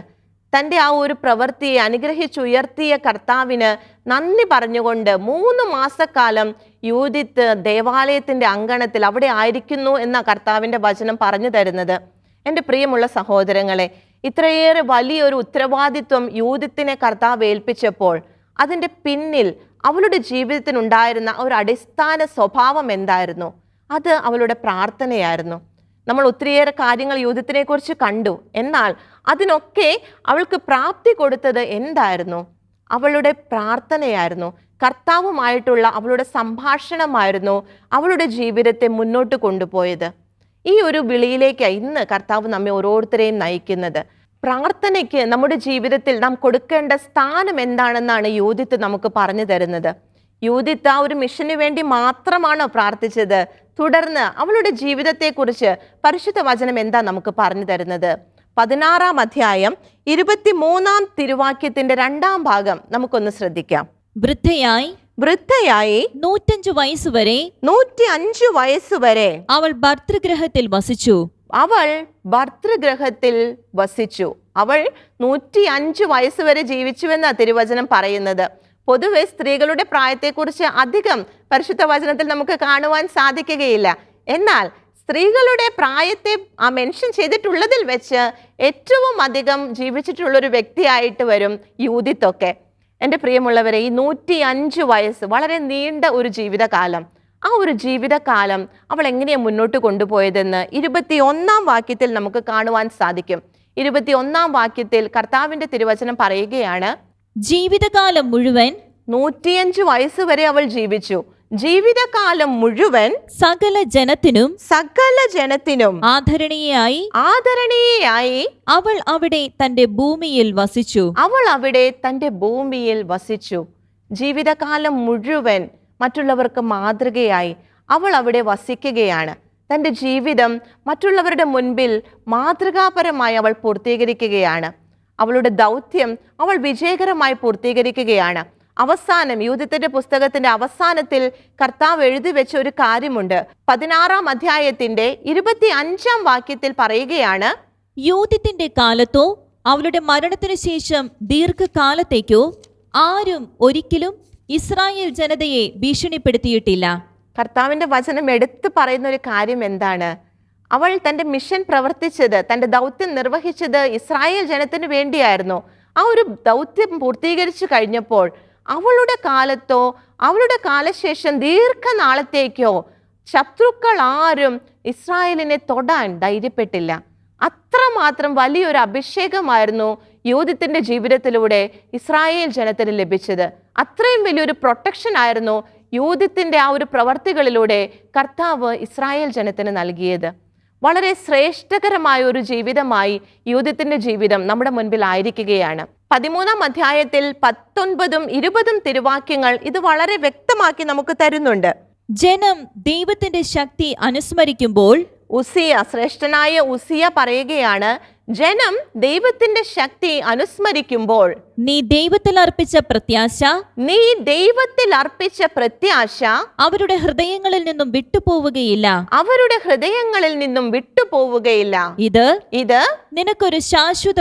തൻ്റെ ആ ഒരു പ്രവൃത്തിയെ അനുഗ്രഹിച്ചുയർത്തിയ കർത്താവിന് നന്ദി പറഞ്ഞുകൊണ്ട് 3 മാസക്കാലം യൂദിത്ത് ദേവാലയത്തിൻ്റെ അങ്കണത്തിൽ അവിടെ ആയിരിക്കുന്നു എന്ന കർത്താവിൻ്റെ വചനം പറഞ്ഞു തരുന്നത്. എൻ്റെ പ്രിയമുള്ള സഹോദരങ്ങളെ, ഇത്രയേറെ വലിയൊരു ഉത്തരവാദിത്വം യൂദിത്തിനെ കർത്താവ് ഏൽപ്പിച്ചപ്പോൾ അതിൻ്റെ പിന്നിൽ അവളുടെ ജീവിതത്തിനുണ്ടായിരുന്ന ഒരു അടിസ്ഥാന സ്വഭാവം എന്തായിരുന്നു? അത് അവളുടെ പ്രാർത്ഥനയായിരുന്നു. നമ്മൾ ഒത്തിരിയേറെ കാര്യങ്ങൾ യൂദിത്തിനെ കുറിച്ച് കണ്ടു. എന്നാൽ അതിനൊക്കെ അവൾക്ക് പ്രാപ്തി കൊടുത്തത് എന്തായിരുന്നു? അവളുടെ പ്രാർത്ഥനയായിരുന്നു. കർത്താവുമായിട്ടുള്ള അവളുടെ സംഭാഷണമായിരുന്നു അവളുടെ ജീവിതത്തെ മുന്നോട്ട് കൊണ്ടുപോയത്. ഈ ഒരു വിളിയിലേക്ക് ഇന്ന് കർത്താവ് നമ്മെ ഓരോരുത്തരെയും നയിക്കുന്നത്. പ്രാർത്ഥനയ്ക്ക് നമ്മുടെ ജീവിതത്തിൽ നാം കൊടുക്കേണ്ട സ്ഥാനം എന്താണെന്നാണ് യൂദിത്ത് നമുക്ക് പറഞ്ഞു തരുന്നത്. യൂദിത്ത് ആ ഒരു മിഷന് വേണ്ടി മാത്രമാണോ പ്രാർത്ഥിച്ചത്? തുടർന്ന് അവളുടെ ജീവിതത്തെക്കുറിച്ച് പരിശുദ്ധ വചനം എന്താ നമുക്ക് പറഞ്ഞു തരുന്നത്? 16-ാം അധ്യായം 23-ാം തിരുവാക്യത്തിന്റെ 2-ാം ഭാഗം നമുക്കൊന്ന് ശ്രദ്ധിക്കാം. വൃദ്ധയായി 105 വയസ്സുവരെ അവൾ ഭർതൃഗൃഹത്തിൽ വസിച്ചു. അവൾ 105 വയസ്സുവരെ ജീവിച്ചുവെന്ന തിരുവചനം പറയുന്നത്. പൊതുവെ സ്ത്രീകളുടെ പ്രായത്തെക്കുറിച്ച് അധികം പരിശുദ്ധ വചനത്തിൽ നമുക്ക് കാണുവാൻ സാധിക്കുകയില്ല. എന്നാൽ സ്ത്രീകളുടെ പ്രായത്തെ ആ മെൻഷൻ ചെയ്തിട്ടുള്ളതിൽ വെച്ച് ഏറ്റവും അധികം ജീവിച്ചിട്ടുള്ളൊരു വ്യക്തിയായിട്ട് വരും യൂദിത്തൊക്കെ. എൻ്റെ പ്രിയമുള്ളവരെ, ഈ 105 വയസ്സ് വളരെ നീണ്ട ഒരു ജീവിതകാലം. ആ ഒരു ജീവിതകാലം അവൾ എങ്ങനെയാണ് മുന്നോട്ട് കൊണ്ടുപോയതെന്ന് 21-ാം വാക്യത്തിൽ നമുക്ക് കാണുവാൻ സാധിക്കും. 21-ാം വാക്യത്തിൽ കർത്താവിൻ്റെ തിരുവചനം പറയുകയാണ്, ജീവിതകാലം മുഴുവൻ 105 വയസ്സ് വരെ അവൾ ജീവിച്ചു. ജീവിതകാലം മുഴുവൻ സകല ജനത്തിനും ആദരണീയയായി അവൾ അവിടെ തന്റെ ഭൂമിയിൽ വസിച്ചു. ജീവിതകാലം മുഴുവൻ മറ്റുള്ളവർക്ക് മാതൃകയായി അവൾ അവിടെ വസിക്കുകയാണ്. തൻ്റെ ജീവിതം മറ്റുള്ളവരുടെ മുൻപിൽ മാതൃകാപരമായി അവൾ പൂർത്തീകരിക്കുകയാണ്. അവളുടെ ദൗത്യം അവൾ വിജയകരമായി പൂർത്തീകരിക്കുകയാണ്. അവസാനം യൂദിത്തിന്റെ പുസ്തകത്തിന്റെ അവസാനത്തിൽ കർത്താവ് എഴുതി വെച്ച ഒരു കാര്യമുണ്ട്. 16-ാം അധ്യായത്തിന്റെ 25-ാം വാക്യത്തിൽ പറയുകയാണ്, യൂദിത്തിന്റെ കാലത്തോ അവളുടെ മരണത്തിനു ശേഷം ദീർഘകാലത്തേക്കോ ആരും ഒരിക്കലും ഇസ്രായേൽ ജനതയെ ഭീഷണിപ്പെടുത്തിയിട്ടില്ല. കർത്താവിന്റെ വചനം എടുത്തു പറയുന്ന ഒരു കാര്യം എന്താണ്? അവൾ തൻ്റെ മിഷൻ പ്രവർത്തിച്ചത്, തൻ്റെ ദൗത്യം നിർവഹിച്ചത് ഇസ്രായേൽ ജനത്തിന് വേണ്ടിയായിരുന്നു. ആ ഒരു ദൗത്യം പൂർത്തീകരിച്ചു കഴിഞ്ഞപ്പോൾ അവളുടെ കാലത്തോ അവളുടെ കാലശേഷം ദീർഘനാളത്തേക്കോ ശത്രുക്കൾ ആരും ഇസ്രായേലിനെ തൊടാൻ ധൈര്യപ്പെട്ടില്ല. അത്രമാത്രം വലിയൊരു അഭിഷേകമായിരുന്നു യൂദിത്തിന്റെ ജീവിതത്തിലൂടെ ഇസ്രായേൽ ജനത്തിന് ലഭിച്ചത്. അത്രയും വലിയൊരു പ്രൊട്ടക്ഷൻ ആയിരുന്നു യൂദിത്തിന്റെ ആ ഒരു പ്രവർത്തികളിലൂടെ കർത്താവ് ഇസ്രായേൽ ജനത്തിന് നൽകിയത്. വളരെ ശ്രേഷ്ഠകരമായ ഒരു ജീവിതമായി യൂദിത്തിന്റെ ജീവിതം നമ്മുടെ മുൻപിൽ ആയിരിക്കുകയാണ്. 13-ാം അധ്യായത്തിൽ 19-ഉം 20-ഉം തിരുവാക്യങ്ങൾ ഇത് വളരെ വ്യക്തമാക്കി നമുക്ക് തരുന്നുണ്ട്. ജനം ദൈവത്തിന്റെ ശക്തി അനുസ്മരിക്കുമ്പോൾ ശ്രേഷ്ഠനായ ഉസിയ പറയുകയാണ്, ജനം ദൈവത്തിന്റെ ശക്തി അനുസ്മരിക്കുമ്പോൾ നീ ദൈവത്തിൽ അർപ്പിച്ച പ്രത്യാശ അവരുടെ ഹൃദയങ്ങളിൽ നിന്നും വിട്ടുപോവുകയില്ല. ഇത് നിനക്കൊരു ശാശ്വത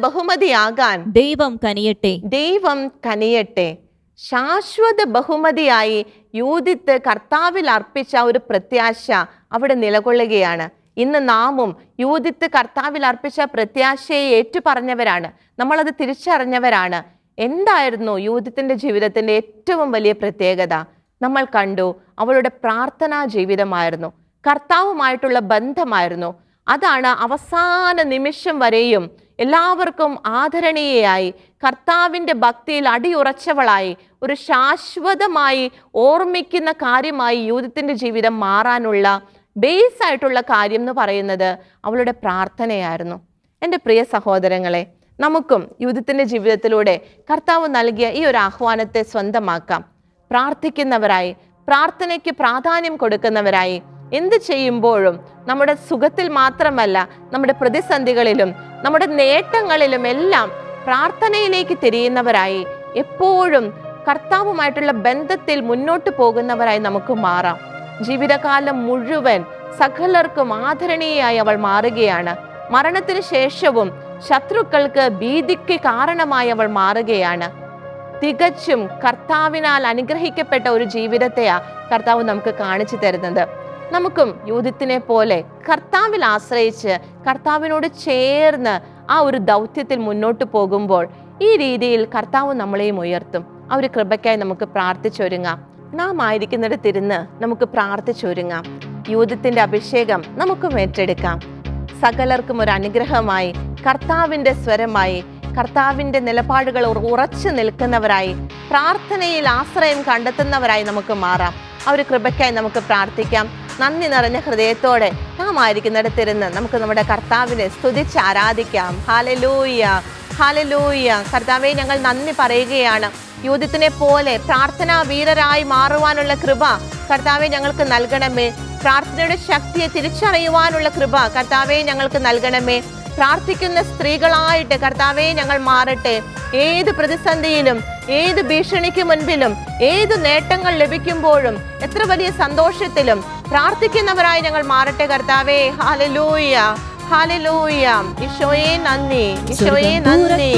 ബഹുമതിയാകാൻ ദൈവം കനിയട്ടെ. ശാശ്വത ബഹുമതിയായി യൂദിത്ത് കർത്താവിൽ അർപ്പിച്ച ഒരു പ്രത്യാശ അവിടെ നിലകൊള്ളുകയാണ്. ഇന്ന് നാമും യൂദിത്ത് കർത്താവിൽ അർപ്പിച്ച പ്രത്യാശയെ ഏറ്റുപറഞ്ഞവരാണ്, നമ്മളത് തിരിച്ചറിഞ്ഞവരാണ്. എന്തായിരുന്നു യൂദിത്തിന്റെ ജീവിതത്തിന്റെ ഏറ്റവും വലിയ പ്രത്യേകത? നമ്മൾ കണ്ടു, അവളുടെ പ്രാർത്ഥനാ ജീവിതമായിരുന്നു, കർത്താവുമായിട്ടുള്ള ബന്ധമായിരുന്നു. അതാണ് അവസാന നിമിഷം വരെയും എല്ലാവർക്കും ആദരണീയയായി, കർത്താവിൻ്റെ ഭക്തിയിൽ അടിയുറച്ചവളായി, ഒരു ശാശ്വതമായി ഓർമ്മിക്കുന്ന കാര്യമായി യൂദിത്തിന്റെ ജീവിതം മാറാനുള്ള ബേസ് ആയിട്ടുള്ള കാര്യം എന്ന് പറയുന്നത് അവളുടെ പ്രാർത്ഥനയായിരുന്നു. എൻ്റെ പ്രിയ സഹോദരങ്ങളെ, നമുക്കും യൂദിത്തിന്റെ ജീവിതത്തിലൂടെ കർത്താവ് നൽകിയ ഈ ഒരു ആഹ്വാനത്തെ സ്വന്തമാക്കാം. പ്രാർത്ഥിക്കുന്നവരായി, പ്രാർത്ഥനയ്ക്ക് പ്രാധാന്യം കൊടുക്കുന്നവരായി, എന്ത് ചെയ്യുമ്പോഴും നമ്മുടെ സുഖത്തിൽ മാത്രമല്ല, നമ്മുടെ പ്രതിസന്ധികളിലും നമ്മുടെ നേട്ടങ്ങളിലും എല്ലാം പ്രാർത്ഥനയിലേക്ക് തിരിയുന്നവരായി, എപ്പോഴും കർത്താവുമായിട്ടുള്ള ബന്ധത്തിൽ മുന്നോട്ട് പോകുന്നവരായി നമുക്ക് മാറാം. ജീവിതകാലം മുഴുവൻ സകലർക്കും ആദരണീയായി അവൾ മാറുകയാണ്. മരണത്തിന് ശേഷവും ശത്രുക്കൾക്ക് ഭീതിക്ക് കാരണമായി അവൾ മാറുകയാണ്. തികച്ചും കർത്താവിനാൽ അനുഗ്രഹിക്കപ്പെട്ട ഒരു ജീവിതത്തെയാ കർത്താവ് നമുക്ക് കാണിച്ചു തരുന്നത്. നമുക്കും യൂദിത്തിനെ പോലെ കർത്താവിൽ ആശ്രയിച്ച് കർത്താവിനോട് ചേർന്ന് ആ ഒരു ദൗത്യത്തിൽ മുന്നോട്ട് പോകുമ്പോൾ ഈ രീതിയിൽ കർത്താവ് നമ്മളെയും ഉയർത്തും. ആ ഒരു കൃപയ്ക്കായി നമുക്ക് പ്രാർത്ഥിച്ചൊരുങ്ങാം. നാം ആയിരിക്കുന്നിടത്തിരുന്ന് നമുക്ക് പ്രാർത്ഥിച്ചൊരുങ്ങാം. യൂദിത്തിന്റെ അഭിഷേകം നമുക്കും ഏറ്റെടുക്കാം. സകലർക്കും ഒരു അനുഗ്രഹമായി, കർത്താവിൻ്റെ സ്വരമായി, കർത്താവിൻ്റെ നിലപാടുകൾ ഉറച്ചു നിൽക്കുന്നവരായി, പ്രാർത്ഥനയിൽ ആശ്രയം കണ്ടെത്തുന്നവരായി നമുക്ക് മാറാം. ആ ഒരു കൃപയ്ക്കായി നമുക്ക് പ്രാർത്ഥിക്കാം. നന്ദി നിറഞ്ഞ ഹൃദയത്തോടെ നാം ആയിരിക്കുന്നിടത്തിരുന്ന് നമുക്ക് നമ്മുടെ കർത്താവിനെ സ്തുതിച്ച് ആരാധിക്കാം. Hallelujah, hallelujah. കർത്താവേ, ഞങ്ങൾ നന്ദി പറയുകയാണ്. യൂദിത്തിനെ പോലെ പ്രാർത്ഥനാ വീരരായി മാറുവാനുള്ള കൃപ കർത്താവെ ഞങ്ങൾക്ക് നൽകണമേ. പ്രാർത്ഥനയുടെ ശക്തിയെ തിരിച്ചറിയുവാനുള്ള കൃപ കർത്താവെ ഞങ്ങൾക്ക് നൽകണമേ. പ്രാർത്ഥിക്കുന്ന സ്ത്രീകളായിട്ട് കർത്താവെ ഞങ്ങൾ മാറട്ടെ. ഏത് പ്രതിസന്ധിയിലും, ഏത് ഭീഷണിക്ക് മുൻപിലും, ഏത് നേട്ടങ്ങൾ ലഭിക്കുമ്പോഴും, എത്ര വലിയ സന്തോഷത്തിലും പ്രാർത്ഥിക്കുന്നവരായി ഞങ്ങൾ മാറട്ടെ കർത്താവേ. Hallelujah, hallelujah. ഈശോയെ നന്ദി, ഈശോയെ നന്ദി.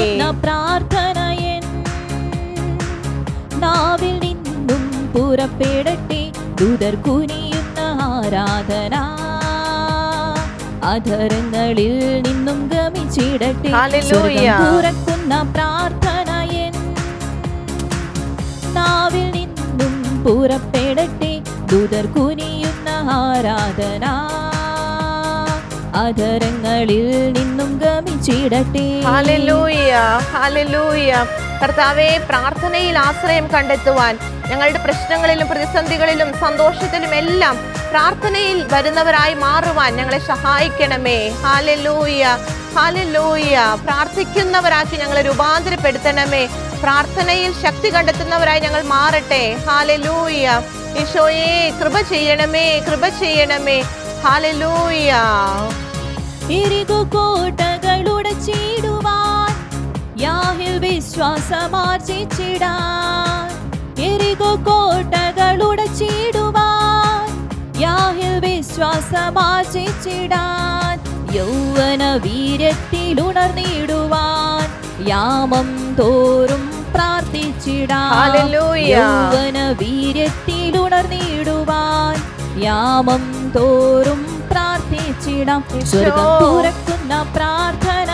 നാവിൽ നിന്നും പുറപ്പെടട്ടെ ദൂതർ കുനിയുന്ന ആരാധന, അധരങ്ങളിൽ നിന്നും ഗമിച്ചിടട്ടെ തുറക്കുന്ന പ്രാർത്ഥന. നാവിൽ നിന്നും പുറപ്പെടട്ടെ ദൂതർ കുനിയുന്ന ആരാധന, അധരങ്ങളിൽ നിന്നും ഗമിച്ചിടട്ടെ. Hallelujah, hallelujah. കർത്താവേ, പ്രാർത്ഥനയിൽ ആശ്രയം കണ്ടെത്തുവാൻ, ഞങ്ങളുടെ പ്രശ്നങ്ങളിലും പ്രതിസന്ധികളിലും സന്തോഷത്തിലും എല്ലാം പ്രാർത്ഥനയിൽ വരുന്നവരായി മാറുവാൻ ഞങ്ങളെ സഹായിക്കണമേ. Hallelujah, hallelujah. പ്രാർത്ഥിക്കുന്നവരാക്കി ഞങ്ങളെ രൂപാന്തരപ്പെടുത്തണമേ. പ്രാർത്ഥനയിൽ ശക്തി കണ്ടെത്തുന്നവരായി ഞങ്ങൾ മാറട്ടെ. ഹല്ലേലൂയ. ഈശോയെ കൃപ ചെയ്യണമേ, കൃപ ചെയ്യണമേ. ഹല്ലേലൂയ. എരികോ കോട്ടകളുടച്ചിടുവാൻ യാഹിൽ വിശ്വാസമാർജിച്ചിടാൻ, എരികോ കോട്ടകളുടച്ചിടുവാൻ യാഹിൽ വിശ്വാസമാർജിച്ചിടാൻ, യൗവന വീര്യത്തിലുണർന്നിടുവാൻ യാമം തോറും പ്രാർത്ഥിച്ചിടാൻ, യൗവന വീര്യത്തിലുണർന്നിടുവാൻ യാമം തോറും പ്രാർത്ഥിച്ചിടാം. സ്വർഗം തുറക്കുന്ന പ്രാർത്ഥന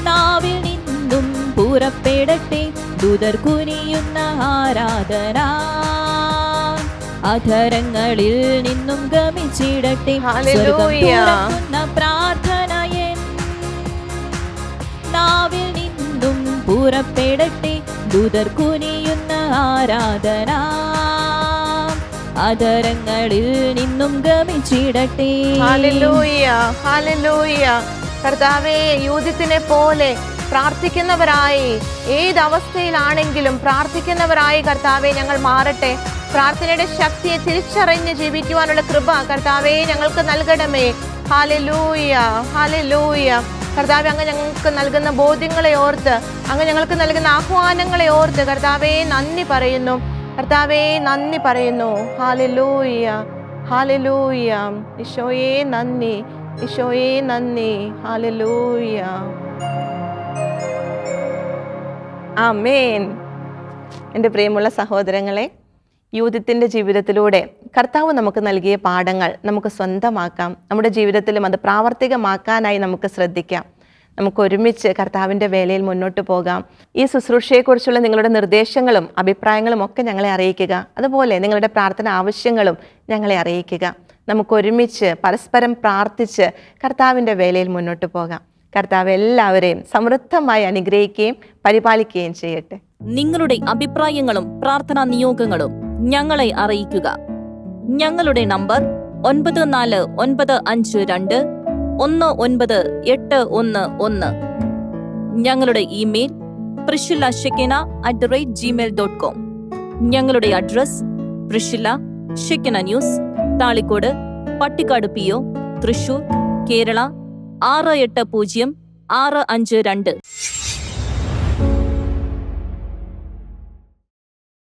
നാവിൽ നിന്നും പുറപ്പെടട്ടെ ദൂതർ കുനിയുന്ന ആരാധന, അധരങ്ങളിൽ നിന്നും ഗമിച്ചിടട്ടെ. സ്വർഗം തുറക്കുന്ന പ്രാർത്ഥന നാവിൽ നിന്നും പുറപ്പെടട്ടെ ദൂതർ കുനിയുന്ന ആരാധന, അധരങ്ങളിൽ നിന്നും ഗമിച്ചിടട്ടെ. Hallelujah, hallelujah. കർത്താവേ, യൂദിത്തിനെ പോലെ പ്രാർത്ഥിക്കുന്നവരായി, ഏതവസ്ഥയിലാണെങ്കിലും പ്രാർത്ഥിക്കുന്നവരായി കർത്താവെ ഞങ്ങൾ മാറട്ടെ. പ്രാർത്ഥനയുടെ ശക്തിയെ തിരിച്ചറിഞ്ഞ് ജീവിക്കുവാനുള്ള കൃപ കർത്താവേ ഞങ്ങൾക്ക് നൽകണമേ. Hallelujah, hallelujah. കർത്താവേ, അങ്ങ് ഞങ്ങൾക്ക് നൽകുന്ന ബോധ്യങ്ങളെ ഓർത്ത്, അങ്ങ് ഞങ്ങൾക്ക് നൽകുന്ന ആഹ്വാനങ്ങളെ ഓർത്ത് കർത്താവേ നന്ദി പറയുന്നു. കർത്താവേ നന്ദി പറയുന്നു. Hallelujah, hallelujah. ഈശോയേ നന്ദി, ഈശോയേ നന്ദി. ഹല്ലേലൂയ. ആമേൻ. എൻ്റെ പ്രിയമുള്ള സഹോദരങ്ങളെ, യൂഥത്തിൻ്റെ ജീവിതത്തിലൂടെ കർത്താവ് നമുക്ക് നൽകിയ പാഠങ്ങൾ നമുക്ക് സ്വന്തമാക്കാം. നമ്മുടെ ജീവിതത്തിലും അത് പ്രാവർത്തികമാക്കാനായി നമുക്ക് ശ്രദ്ധിക്കാം. നമുക്ക് ഒരുമിച്ച് കർത്താവിൻ്റെ വേലയിൽ മുന്നോട്ട് പോകാം. ഈ ശുശ്രൂഷയെക്കുറിച്ചുള്ള നിങ്ങളുടെ നിർദ്ദേശങ്ങളും അഭിപ്രായങ്ങളും ഒക്കെ ഞങ്ങളെ അറിയിക്കുക. അതുപോലെ നിങ്ങളുടെ പ്രാർത്ഥന ആവശ്യങ്ങളും ഞങ്ങളെ അറിയിക്കുക. നമുക്കൊരുമിച്ച് പരസ്പരം പ്രാർത്ഥിച്ച് കർത്താവിൻ്റെ വേലയിൽ മുന്നോട്ട് പോകാം. കർത്താവ് എല്ലാവരെയും സമൃദ്ധമായി അനുഗ്രഹിക്കുകയും പരിപാലിക്കുകയും ചെയ്യട്ടെ. നിങ്ങളുടെ അഭിപ്രായങ്ങളും പ്രാർത്ഥനാ നിയോഗങ്ങളും ഞങ്ങളെ അറിയിക്കുക. ഞങ്ങളുടെ നമ്പർ 9495219811. ഞങ്ങളുടെ ഇമെയിൽ priscilla@gmail.com. ഞങ്ങളുടെ address പ്രിഷില്ല Shekinah news, Thalikkode, Pattikkad PO, Thrissur, Kerala 680652.